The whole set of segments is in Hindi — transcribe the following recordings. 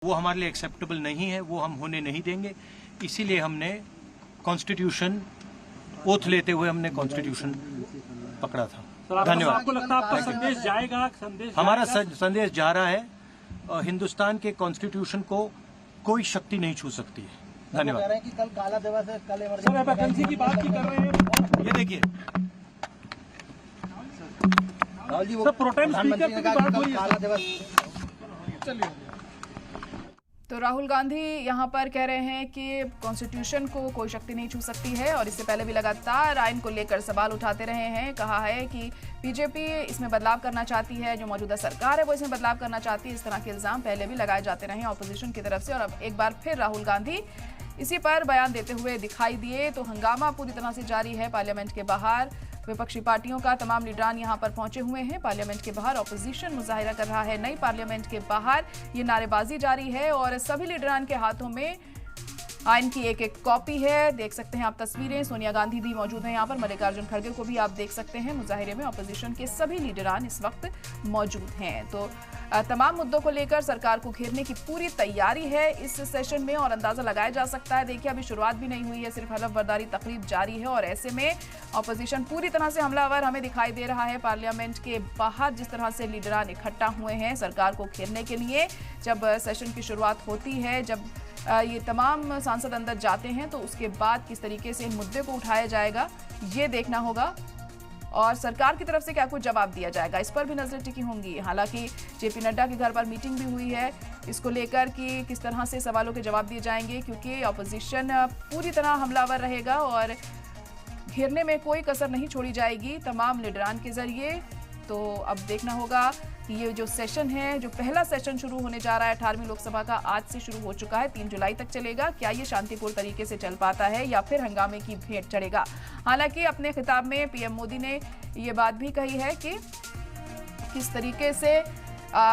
वो हमारे लिए एक्सेप्टेबल नहीं है, वो हम होने नहीं देंगे। इसीलिए हमने कॉन्स्टिट्यूशन ओथ लेते हुए हमने कॉन्स्टिट्यूशन पकड़ा था। धन्यवाद। आपको लगता है आपका संदेश जाएगा? हमारा संदेश जा रहा है। हिंदुस्तान के कॉन्स्टिट्यूशन को कोई शक्ति नहीं छू सकती है। धन्यवाद। कह रहे हैं कि कल काला दिवस है, कल इमरजेंसी की बात की कर रहे हैं। ये देखिए राहुल जी, सब प्रोटेम स्पीकर की बात हो रही है। काला दिवस तो राहुल गांधी यहां पर कह रहे हैं कि कॉन्स्टिट्यूशन को कोई शक्ति नहीं छू सकती है और इससे पहले भी लगातार आइन को लेकर सवाल उठाते रहे हैं। कहा है कि बीजेपी इसमें बदलाव करना चाहती है, जो मौजूदा सरकार है वो इसमें बदलाव करना चाहती है। इस तरह के इल्जाम पहले भी लगाए जाते रहे ऑपोजिशन की तरफ से और अब एक बार फिर राहुल गांधी इसी पर बयान देते हुए दिखाई दिए। तो हंगामा पूरी तरह से जारी है पार्लियामेंट के बाहर। विपक्षी पार्टियों का तमाम लीडरान यहां पर पहुंचे हुए हैं। पार्लियामेंट के बाहर ऑपोजिशन मुजाहिरा कर रहा है। नई पार्लियामेंट के बाहर ये नारेबाजी जारी है और सभी लीडरान के हाथों में आइन की एक एक कॉपी है। देख सकते हैं आप तस्वीरें। सोनिया गांधी भी मौजूद हैं यहाँ पर, मल्लिकार्जुन खड़गे को भी आप देख सकते हैं। मुजाहिरे में ऑपोजिशन के सभी लीडरान इस वक्त मौजूद हैं। तो तमाम मुद्दों को लेकर सरकार को घेरने की पूरी तैयारी है इस सेशन में और अंदाजा लगाया जा सकता है। देखिए अभी शुरुआत भी नहीं हुई है, सिर्फ हलफ बर्दारी तकरीब जारी है और ऐसे में ऑपोजिशन पूरी तरह से हमलावर हमें दिखाई दे रहा है। पार्लियामेंट के बाहर जिस तरह से लीडरान इकट्ठा हुए हैं सरकार को घेरने के लिए, जब सेशन की शुरुआत होती है, जब ये तमाम सांसद अंदर जाते हैं तो उसके बाद किस तरीके से इन मुद्दे को उठाया जाएगा ये देखना होगा और सरकार की तरफ से क्या कुछ जवाब दिया जाएगा इस पर भी नजरें टिकी होंगी। हालांकि जेपी नड्डा के घर पर मीटिंग भी हुई है इसको लेकर कि किस तरह से सवालों के जवाब दिए जाएंगे, क्योंकि ऑपोजिशन पूरी तरह हमलावर रहेगा और घेरने में कोई कसर नहीं छोड़ी जाएगी तमाम लीडरान के जरिए। तो अब देखना होगा कि ये जो सेशन है, जो पहला सेशन शुरू होने जा रहा है 18वीं लोकसभा का, आज से शुरू हो चुका है, 3 जुलाई तक चलेगा। क्या ये शांतिपूर्ण तरीके से चल पाता है या फिर हंगामे की भेंट चढ़ेगा? हालांकि अपने खिताब में पीएम मोदी ने ये बात भी कही है कि किस तरीके से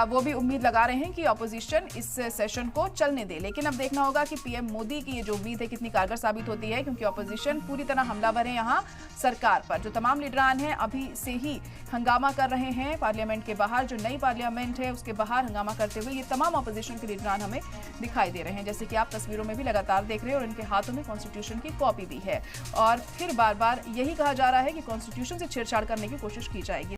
वो भी उम्मीद लगा रहे हैं कि ऑपोजिशन इस सेशन को चलने दे। लेकिन अब देखना होगा कि पीएम मोदी की ये जो उम्मीद है कितनी कारगर साबित होती है, क्योंकि ऑपोजिशन पूरी तरह हमलावर है यहाँ सरकार पर। जो तमाम लीडरान हैं अभी से ही हंगामा कर रहे हैं पार्लियामेंट के बाहर। जो नई पार्लियामेंट है उसके बाहर हंगामा करते हुए ये तमाम ऑपोजिशन के लीडरान हमें दिखाई दे रहे हैं, जैसे कि आप तस्वीरों में भी लगातार देख रहे हैं। और इनके हाथों में कॉन्स्टिट्यूशन की कॉपी भी है और फिर बार बार यही कहा जा रहा है कि कॉन्स्टिट्यूशन से छेड़छाड़ करने की कोशिश की जाएगी।